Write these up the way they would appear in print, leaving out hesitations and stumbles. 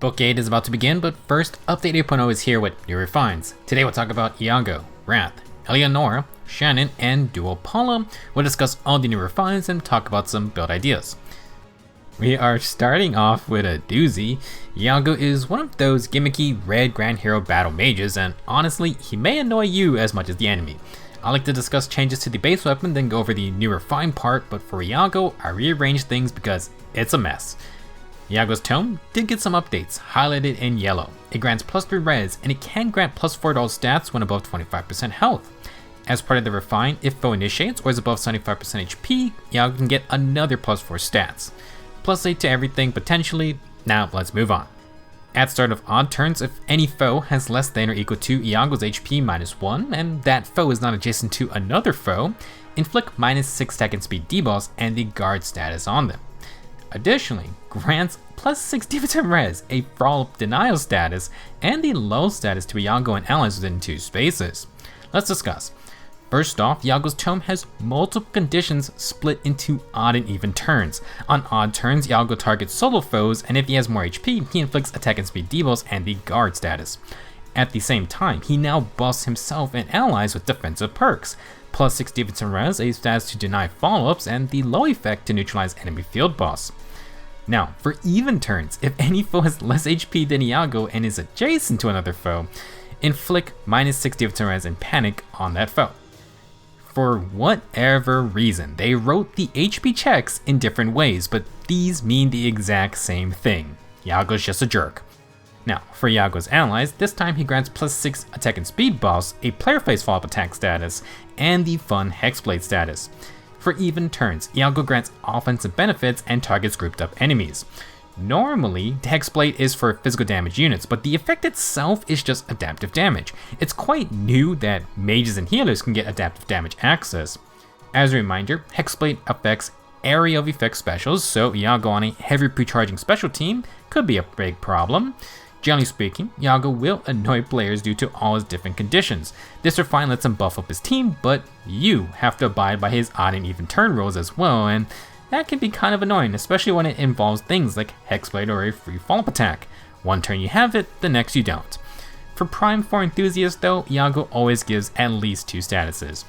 Book 8 is about to begin, but first, Update 8.0 is here with new refines. Today we'll talk about Iago, Rath, Eleonora, Shannan, and Duo Palla. We'll discuss all the new refines and talk about some build ideas. We are starting off with a doozy. Iago is one of those gimmicky red Grand Hero battle mages, and honestly, he may annoy you as much as the enemy. I like to discuss changes to the base weapon, then go over the new refined part, but for Iago, I rearranged things because it's a mess. Iago's Tome did get some updates, highlighted in yellow. It grants +3 res, and it can grant +4 to all stats when above 25% health. As part of the refine, if foe initiates or is above 75% HP, Iago can get another +4 stats. +8 to everything potentially. Now let's move on. At start of odd turns, if any foe has less than or equal to Iago's HP -1, and that foe is not adjacent to another foe, inflict -6 attack and speed debuffs and the guard status on them. Additionally, grants +6 defense and res, a brawl denial status, and the lull status to Iago and allies within 2 spaces. Let's discuss. First off, Iago's Tome has multiple conditions split into odd and even turns. On odd turns, Iago targets solo foes, and if he has more HP, he inflicts attack and speed debuffs and the guard status. At the same time, he now buffs himself and allies with defensive perks. +6 defense and res, a status to deny follow-ups, and the low effect to neutralize enemy field boss. Now, for even turns, if any foe has less HP than Iago and is adjacent to another foe, inflict -6 defense and res and panic on that foe. For whatever reason, they wrote the HP checks in different ways, but these mean the exact same thing. Iago's just a jerk. Now, for Iago's allies, this time he grants +6 attack and speed buffs, a player phase follow-up attack status, and the fun Hexblade status. For even turns, Iago grants offensive benefits and targets grouped up enemies. Normally, the Hexblade is for physical damage units, but the effect itself is just adaptive damage. It's quite new that mages and healers can get adaptive damage access. As a reminder, Hexblade affects area of effect specials, so Iago on a heavy pre-charging special team could be a big problem. Generally speaking, Iago will annoy players due to all his different conditions. This refine lets him buff up his team, but you have to abide by his odd and even turn rules as well, and that can be kind of annoying, especially when it involves things like Hexblade or a free follow-up attack. One turn you have it, the next you don't. For Prime 4 enthusiasts though, Iago always gives at least 2 statuses.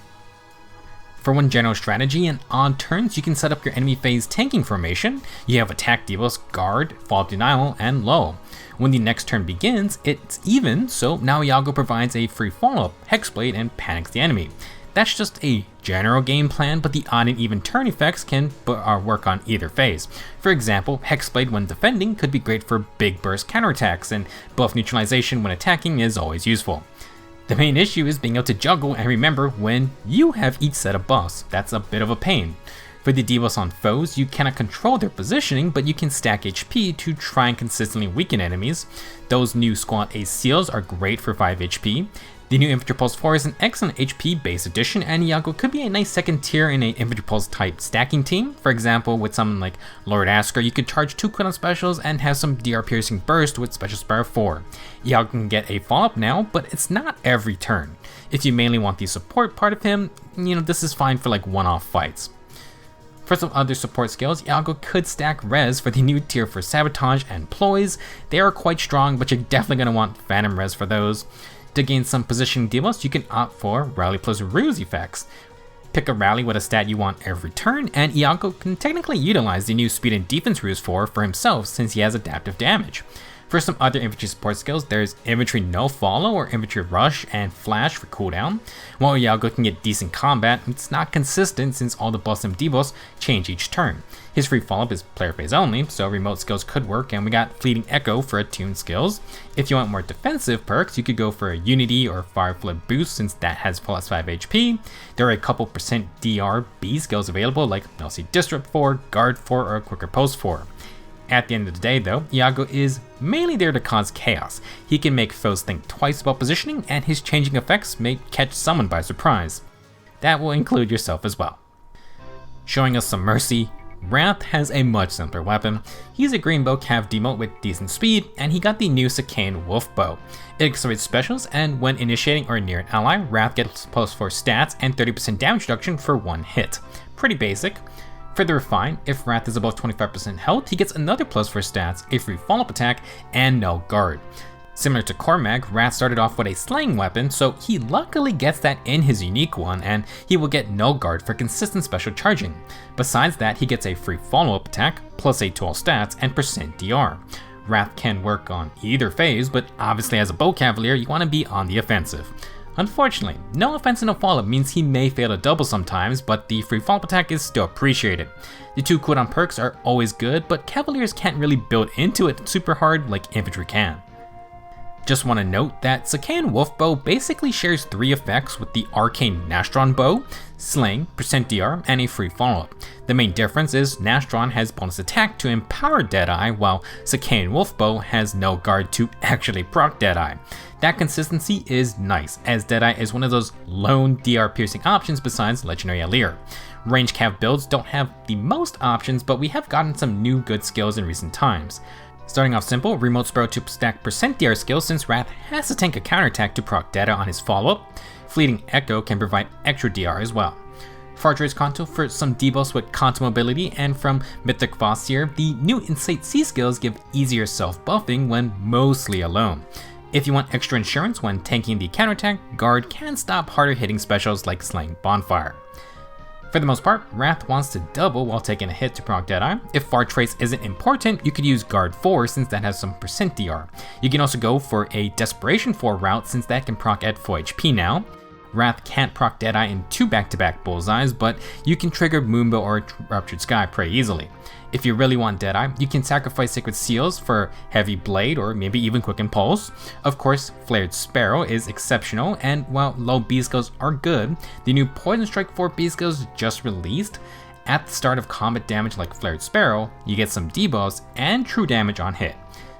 For one general strategy, in odd turns you can set up your enemy phase tanking formation. You have attack debuffs, guard, follow-up denial, and lull. When the next turn begins, it's even, so now Iago provides a free follow-up, Hexblade, and panics the enemy. That's just a general game plan, but the odd and even turn effects can work on either phase. For example, Hexblade when defending could be great for big burst counterattacks, and buff neutralization when attacking is always useful. The main issue is being able to juggle and remember when you have each set of buffs. That's a bit of a pain. For the debuffs on foes, you cannot control their positioning, but you can stack HP to try and consistently weaken enemies. Those new Squad Ace seals are great for 5 HP. The new Infantry Pulse 4 is an excellent HP base addition, and Iago could be a nice second tier in a Infantry Pulse type stacking team. For example, with someone like Lord Asker, you could charge 2 cooldown specials and have some DR piercing burst with Special Sparrow 4. Iago can get a follow-up now, but it's not every turn. If you mainly want the support part of him, this is fine for like one-off fights. For some other support skills, Iago could stack res for the new tier for Sabotage and Ploys. They are quite strong, but you're definitely going to want Phantom res for those. To gain some positioning debuffs, you can opt for Rally plus Ruse effects. Pick a rally with a stat you want every turn, and Iago can technically utilize the new speed and defense ruse for himself since he has adaptive damage. For some other infantry support skills, there's Infantry No Follow or Infantry Rush and Flash for cooldown. While Iago can get decent combat, it's not consistent since all the buffs and debuffs change each turn. His free follow-up is player phase only, so remote skills could work, and we got Fleeting Echo for attuned skills. If you want more defensive perks, you could go for a Unity or Fire Flip boost since that has +5 HP. There are a couple % DRB skills available like Melcy Disrupt 4, Guard 4, or Quicker Post 4. At the end of the day though, Iago is mainly there to cause chaos. He can make foes think twice about positioning, and his changing effects may catch someone by surprise. That will include yourself as well. Showing us some mercy, Rath has a much simpler weapon. He's a green bow cav demote with decent speed, and he got the new Sacaen wolf bow. It accelerates specials, and when initiating or near an ally, Rath gets +4 stats and 30% damage reduction for 1 hit. Pretty basic. Further refined, if Rath is above 25% health, he gets another plus for stats, a free follow-up attack, and no guard. Similar to Cormac, Rath started off with a slaying weapon, so he luckily gets that in his unique one, and he will get no guard for consistent special charging. Besides that, he gets a free follow-up attack, plus a 12 stats, and percent DR. Rath can work on either phase, but obviously as a bow cavalier, you want to be on the offensive. Unfortunately, no offense and no follow-up means he may fail to double sometimes, but the free follow-up attack is still appreciated. The 2 cooldown perks are always good, but cavaliers can't really build into it super hard like infantry can. Just want to note that Sacaen Wolfbow basically shares 3 effects with the Arcane Nastron Bow, Slaying, percent DR, and a free follow-up. The main difference is Nastron has bonus attack to empower Deadeye, while Sacaen Wolfbow has no guard to actually proc Deadeye. That consistency is nice, as Deadeye is one of those lone DR piercing options besides Legendary Alire. Range cav builds don't have the most options, but we have gotten some new good skills in recent times. Starting off simple, Remote Sparrow to stack percent DR skills since Rath has to tank a counterattack to proc data on his follow-up. Fleeting Echo can provide extra DR as well. Fartrace Conto for some debuffs with Conto mobility, and from Mythic Fossier, the new Insight C skills give easier self-buffing when mostly alone. If you want extra insurance when tanking the counterattack, Guard can stop harder hitting specials like Slaying Bonfire. For the most part, Rath wants to double while taking a hit to proc Deadeye. If Fartrace isn't important, you could use Guard 4 since that has some percent DR. You can also go for a Desperation 4 route since that can proc at full HP now. Rath can't proc Deadeye in 2 back-to-back bullseyes, but you can trigger Moonbow or Ruptured Sky pretty easily. If you really want Deadeye, you can sacrifice Sacred Seals for Heavy Blade or maybe even Quicken Pulse. Of course, Flared Sparrow is exceptional, and while low B skills are good, the new Poison Strike 4 B skills just released. At the start of combat damage like Flared Sparrow, you get some debuffs and true damage on hit.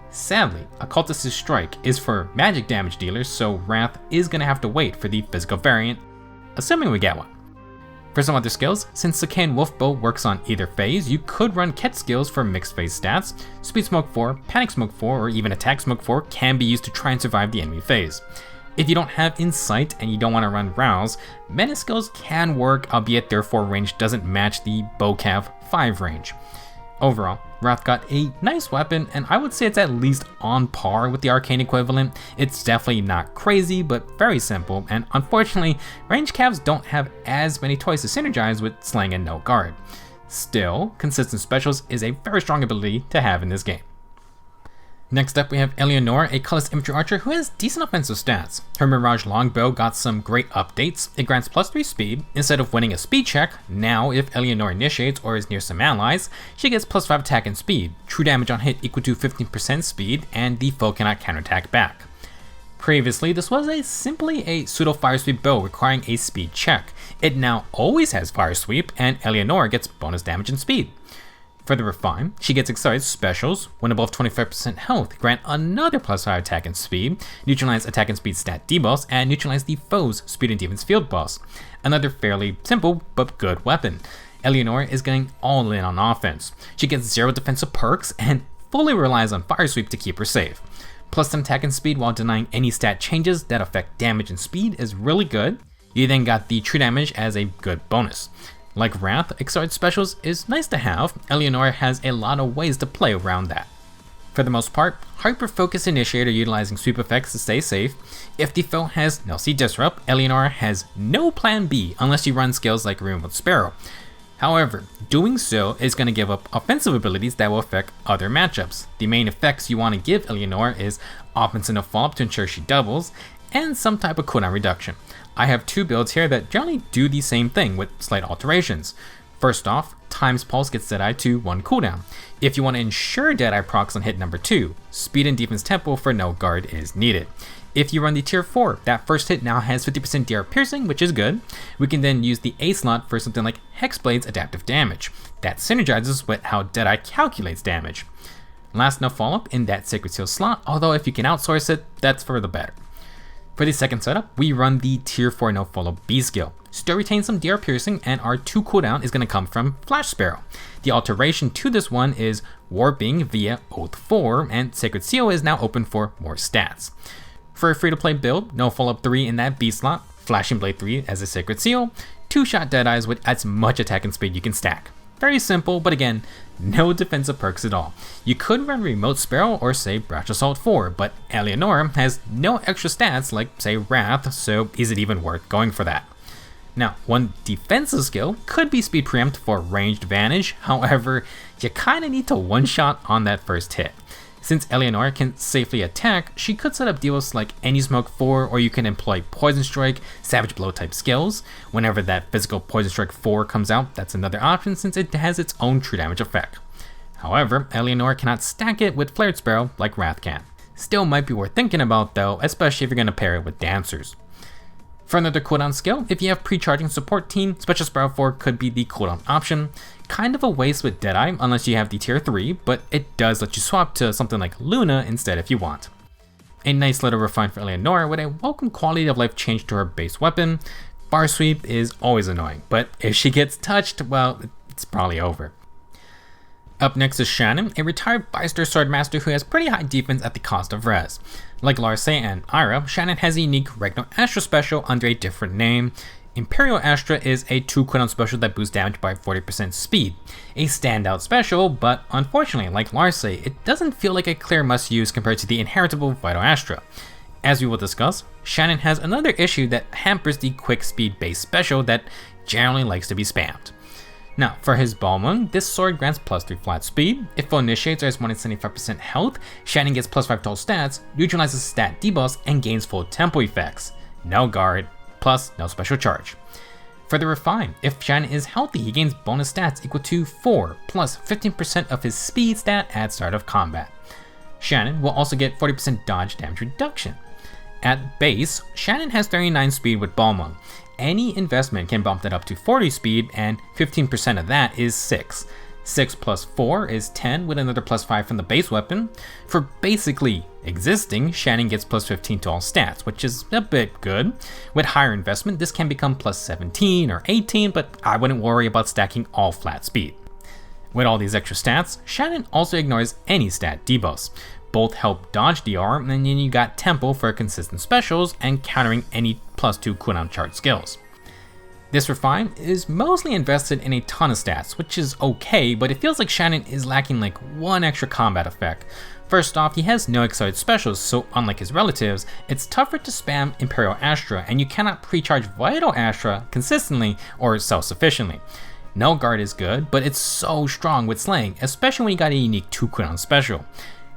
Sadly, Occultist's Strike is for magic damage dealers, so Rath is going to have to wait for the physical variant, assuming we get one. For some other skills, since Sacaen Wolfbow works on either phase, you could run Ket skills for mixed phase stats. Speed Smoke 4, Panic Smoke 4, or even Attack Smoke 4 can be used to try and survive the enemy phase. If you don't have Insight and you don't want to run Rouse, Menace skills can work, albeit their 4 range doesn't match the Bowcav 5 range. Overall, Rath got a nice weapon, and I would say it's at least on par with the arcane equivalent. It's definitely not crazy, but very simple, and unfortunately, range cavs don't have as many toys to synergize with Slaying and no guard. Still, consistent specials is a very strong ability to have in this game. Next up we have Eleonora, a colorless infantry archer who has decent offensive stats. Her Mirage Longbow got some great updates. It grants plus 3 speed. Instead of winning a speed check, now if Eleonora initiates or is near some allies, she gets plus 5 attack and speed, true damage on hit equal to 15% speed, and the foe cannot counterattack back. Previously, this was simply a pseudo fire sweep bow requiring a speed check. It now always has fire sweep, and Eleonora gets bonus damage and speed. Further refined, she gets accelerated specials. When above 25% health, grant another plus 5 attack and speed, neutralize attack and speed stat debuffs, and neutralize the foe's speed and defense field buffs. Another fairly simple but good weapon. Eleonora is getting all in on offense. She gets 0 defensive perks and fully relies on fire sweep to keep her safe. Plus 10 attack and speed while denying any stat changes that affect damage and speed is really good. You then got the true damage as a good bonus. Like Rath, accelerated specials is nice to have. Eleonora has a lot of ways to play around that. For the most part, hyper-focus initiator utilizing sweep effects to stay safe. If the foe has Nelsie Disrupt, Eleonora has no plan B unless you run skills like Remote Sparrow. However, doing so is going to give up offensive abilities that will affect other matchups. The main effects you want to give Eleonora is offense and a follow-up to ensure she doubles, and some type of cooldown reduction. I have 2 builds here that generally do the same thing with slight alterations. First off, Time's Pulse gets Deadeye to 1 cooldown. If you want to ensure Deadeye procs on hit number 2, Speed and Defense Tempo for no guard is needed. If you run the tier 4, that first hit now has 50% DR piercing, which is good. We can then use the A slot for something like Hexblade's adaptive damage. That synergizes with how Deadeye calculates damage. Last no follow-up in that Sacred Seal slot, although if you can outsource it, that's for the better. For the second setup, we run the tier 4 no follow B skill. Still retains some DR piercing, and our 2 cooldown is going to come from Flash Sparrow. The alteration to this one is Warping via Oath 4, and Sacred Seal is now open for more stats. For a free-to-play build, no follow-up 3 in that B slot, Flashing Blade 3 as a Sacred Seal, 2-shot Deadeyes with as much attack and speed you can stack. very simple, but again, no defensive perks at all. You could run Remote Sparrow or say Brash Assault 4, but Eleonora has no extra stats like say Rath, so is it even worth going for that? Now, one defensive skill could be Speed Preempt for ranged advantage, however, you kinda need to one-shot on that first hit. Since Eleonora can safely attack, she could set up deals like Any Smoke 4, or you can employ Poison Strike, Savage Blow type skills. Whenever that physical Poison Strike 4 comes out, that's another option since it has its own true damage effect. However, Eleonora cannot stack it with Flared Sparrow like Rath can. Still might be worth thinking about though, especially if you're going to pair it with Dancers. For another cooldown skill, if you have pre-charging support team, Special Sparrow 4 could be the cooldown option. Kind of a waste with Deadeye unless you have the tier 3, but it does let you swap to something like Luna instead if you want. A nice little refine for Eleonora with a welcome quality of life change to her base weapon. Bar Sweep is always annoying, but if she gets touched, well, it's probably over. Up next is Shannan, a retired Byster Swordmaster who has pretty high defense at the cost of res. Like Larce and Ira, Shannan has a unique Regno Astra special under a different name. Imperial Astra is a 2 cooldown special that boosts damage by 40% speed. A standout special, but unfortunately, like Larce, it doesn't feel like a clear must use compared to the inheritable Vital Astra. As we will discuss, Shannan has another issue that hampers the quick speed based special that generally likes to be spammed. Now, for his Balmung, this sword grants plus 3 flat speed. If full initiates or has more than 75% health, Shannan gets plus 5 total stats, neutralizes stat debuffs, and gains full tempo effects. No guard, plus no special charge. For the Refine, if Shannan is healthy, he gains bonus stats equal to 4 plus 15% of his speed stat at start of combat. Shannan will also get 40% dodge damage reduction. At base, Shannan has 39 speed with Balmung. Any investment can bump that up to 40 speed, and 15% of that is 6. 6 plus 4 is 10 with another plus 5 from the base weapon. For basically existing, Shannan gets plus 15 to all stats, which is a bit good. With higher investment, this can become plus 17 or 18, but I wouldn't worry about stacking all flat speed. With all these extra stats, Shannan also ignores any stat debuffs. Both help dodge DR, and then you got tempo for consistent specials and countering any plus 2 cooldown charge skills. This Refine is mostly invested in a ton of stats, which is okay, but it feels like Shannan is lacking like one extra combat effect. First off, he has no accelerated specials, so unlike his relatives, it's tougher to spam Imperial Astra, and you cannot pre-charge Vital Astra consistently or self-sufficiently. No guard is good, but it's so strong with slaying, especially when you got a unique 2 cooldown special.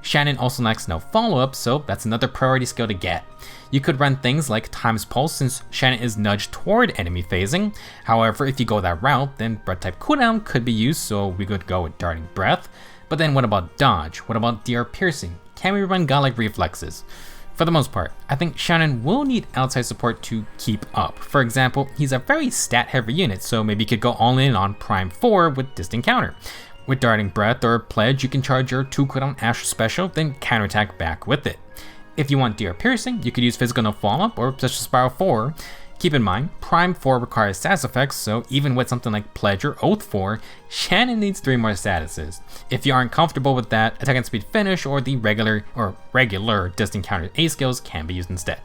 Shannan also lacks no follow-up, so that's another priority skill to get. You could run things like Time's Pulse since Shannan is nudged toward enemy phasing. However, if you go that route, then Breath type cooldown could be used, so we could go with Darting Breath. But then what about Dodge? What about DR Piercing? Can we run Godlike Reflexes? For the most part, I think Shannan will need outside support to keep up. For example, he's a very stat-heavy unit, so maybe you could go all in on Prime 4 with Distant Counter. With Darting Breath or Pledge, you can charge your 2 cooldown Astra special, then counterattack back with it. If you want DR Piercing, you could use Physical No Follow-Up or Special Spiral 4. Keep in mind, Prime 4 requires status effects, so even with something like Pledge or Oath 4, Shannan needs 3 more statuses. If you aren't comfortable with that, Attack and Speed Finish or the regular Distant Counter A skills can be used instead.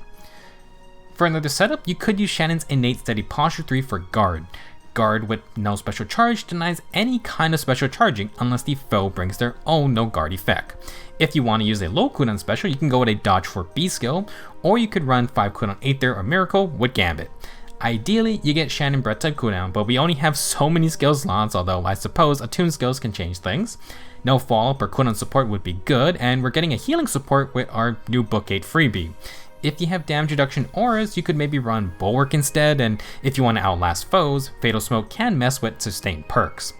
For another setup, you could use Shannan's innate Steady Posture 3 for Guard. Guard with no special charge denies any kind of special charging unless the foe brings their own no guard effect. If you want to use a low cooldown special, you can go with a Dodge 4B skill, or you could run 5 cooldown Aether or Miracle with Gambit. Ideally, you get Shannan Breath type cooldown, but we only have so many skill slots, although I suppose attune skills can change things. No follow-up or cooldown support would be good, and we're getting a healing support with our new Book 8 freebie. If you have damage reduction auras, you could maybe run Bulwark instead, and if you want to outlast foes, Fatal Smoke can mess with sustained perks.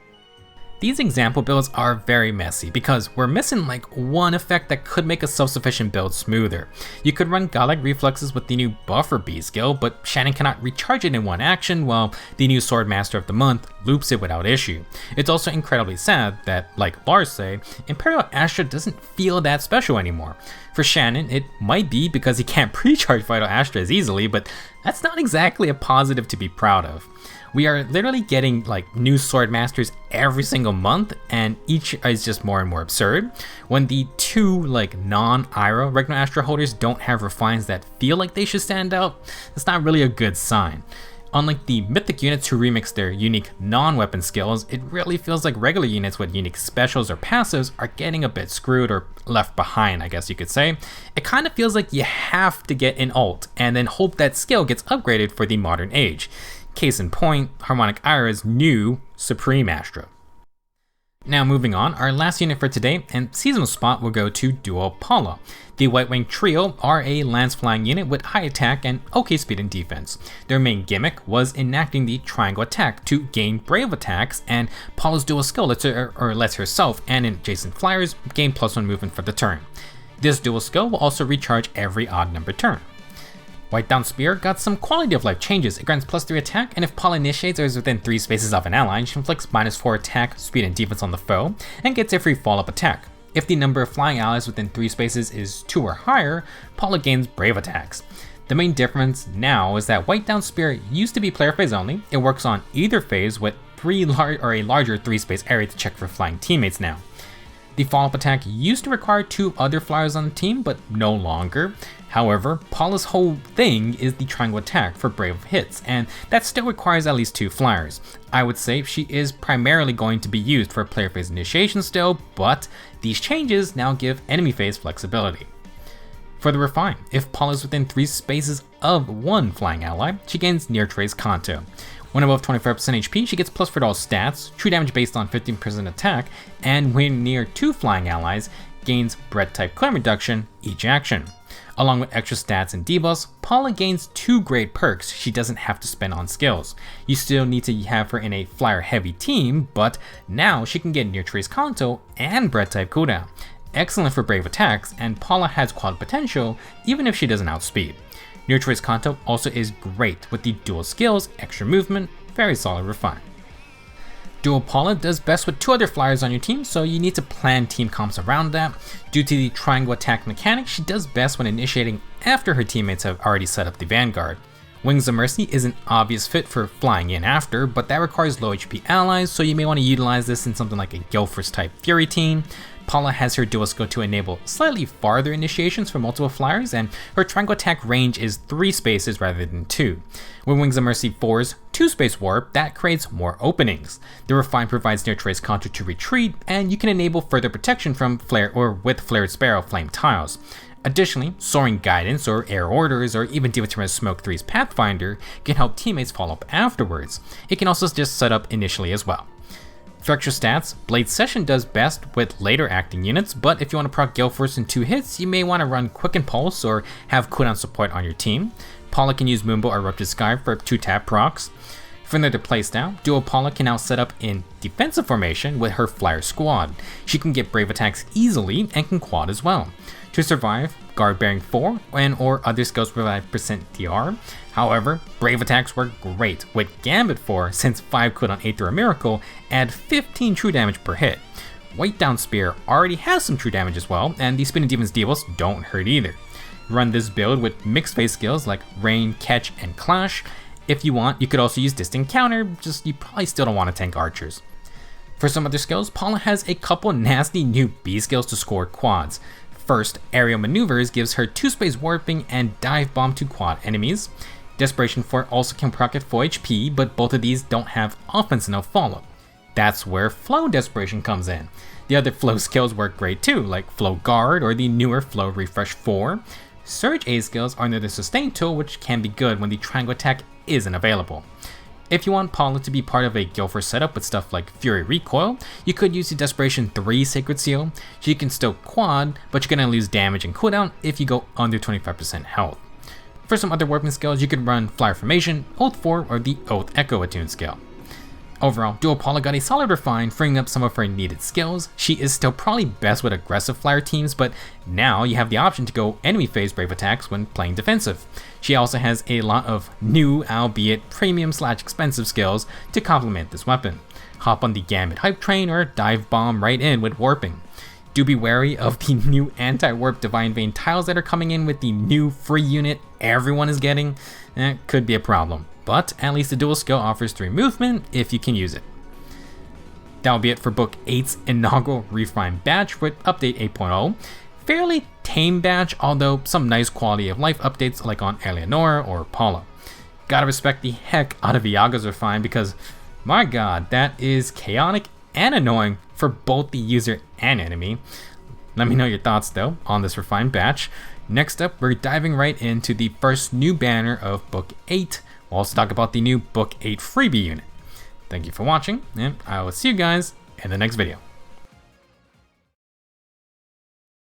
These example builds are very messy because we're missing like one effect that could make a self-sufficient build smoother. You could run Godlike Reflexes with the new Buffer B skill, but Shannan cannot recharge it in one action while the new Sword Master of the Month loops it without issue. It's also incredibly sad that, like Larce, Imperial Astra doesn't feel that special anymore. For Shannan, it might be because he can't pre-charge Vital Astra as easily, but that's not exactly a positive to be proud of. We are literally getting like new Sword Masters every single month, and each is just more and more absurd. When the 2 like non-Ira Regno Astra holders don't have refines that feel like they should stand out, that's not really a good sign. Unlike the mythic units who remix their unique non-weapon skills, it really feels like regular units with unique specials or passives are getting a bit screwed or left behind, I guess you could say. It kind of feels like you have to get an ult and then hope that skill gets upgraded for the modern age. Case in point, Harmonic Ira's new Supreme Astra. Now moving on, our last unit for today and seasonal spot will go to Duo Palla. The White Wing Trio are a lance flying unit with high attack and okay speed and defense. Their main gimmick was enacting the triangle attack to gain brave attacks, and Palla's dual skill lets herself and adjacent flyers gain +1 movement for the turn. This dual skill will also recharge every odd number turn. Whitedown Spear got some quality of life changes. It grants +3 attack, and if Palla initiates or is within 3 spaces of an ally, she inflicts -4 attack, speed, and defense on the foe, and gets a free follow-up attack. If the number of flying allies within 3 spaces is 2 or higher, Palla gains brave attacks. The main difference now is that Whitedown Spear used to be player phase only. It works on either phase with a larger 3-space area to check for flying teammates now. The follow-up attack used to require 2 other flyers on the team, but no longer. However, Palla's whole thing is the triangle attack for brave hits, and that still requires at least 2 flyers. I would say she is primarily going to be used for player phase initiation still, but these changes now give enemy phase flexibility. For the refine, if Palla is within 3 spaces of 1 flying ally, she gains near trace Kanto. When above 25% HP, she gets +4 to all stats, true damage based on 15% attack, and when near 2 flying allies, gains bread type cooldown reduction each action. Along with extra stats and debuffs, Palla gains 2 great perks she doesn't have to spend on skills. You still need to have her in a flyer heavy team, but now she can get near trace Kanto and bread type cooldown. Excellent for brave attacks, and Palla has quad potential even if she doesn't outspeed. Near trace Kanto also is great with the dual skills, extra movement, very solid refine. Duo Palla does best with 2 other flyers on your team, so you need to plan team comps around that. Due to the triangle attack mechanic, she does best when initiating after her teammates have already set up the vanguard. Wings of Mercy is an obvious fit for flying in after, but that requires low HP allies, so you may want to utilize this in something like a Guildforce type Fury team. Palla has her dual skill to enable slightly farther initiations for multiple flyers, and her triangle attack range is 3 spaces rather than 2. When Wings of Mercy 4's 2-space warp, that creates more openings. The refine provides near trace Kanto to retreat, and you can enable further protection from with Flared Sparrow flame tiles. Additionally, Soaring Guidance or Air Orders or even Divaterra's Smoke 3's Pathfinder can help teammates follow up afterwards. It can also just set up initially as well. For extra stats, Blade Session does best with later acting units, but if you want to proc Guildforce in 2 hits, you may want to run Quicken Pulse or have cooldown support on your team. Palla can use Moonbow or Eruptive Sky for 2-tap procs. For another playstyle, Duo Palla can now set up in defensive formation with her flyer squad. She can get brave attacks easily and can quad as well. To survive, Guard Bearing 4 and or other skills provide % DR. However, brave attacks work great with Gambit 4 since 5 cooldown 8 through a miracle add 15 true damage per hit. Whitedown Spear already has some true damage as well, and the speed and defense debuffs don't hurt either. Run this build with mixed phase skills like Rain, Catch, and Clash. If you want, you could also use Distant Counter, just you probably still don't want to tank archers. For some other skills, Palla has a couple nasty new B skills to score quads. First, Aerial Maneuvers gives her 2-space warping and dive bomb to quad enemies. Desperation 4 also can proc at full HP, but both of these don't have offense enough follow. That's where Flow Desperation comes in. The other flow skills work great too, like Flow Guard or the newer Flow Refresh 4. Surge A skills are another sustain tool, which can be good when the triangle attack isn't available. If you want Palla to be part of a Guildforce setup with stuff like Fury Recoil, you could use the Desperation 3 Sacred Seal. She can still quad, but you're going to lose damage and cooldown if you go under 25% health. For some other warping skills, you could run Flyer Formation, Oath 4, or the Oath Echo attune skill. Overall, Duo Palla got a solid refine, freeing up some of her needed skills. She is still probably best with aggressive flyer teams, but now you have the option to go enemy phase brave attacks when playing defensive. She also has a lot of new, albeit premium/expensive skills to complement this weapon. Hop on the Gambit hype train or dive bomb right in with warping. Do be wary of the new anti-warp Divine Vein tiles that are coming in with the new free unit everyone is getting. That could be a problem, but at least the dual skill offers 3 movement if you can use it. That'll be it for Book 8's inaugural Refine batch with Update 8.0. Fairly tame batch, although some nice quality of life updates like on Eleonora or Palla. Gotta respect the heck out of Iago's refine because, my god, that is chaotic and annoying for both the user and enemy. Let me know your thoughts though on this refined batch. Next up, we're diving right into the first new banner of Book 8. We'll also talk about the new Book 8 freebie unit. Thank you for watching, and I will see you guys in the next video.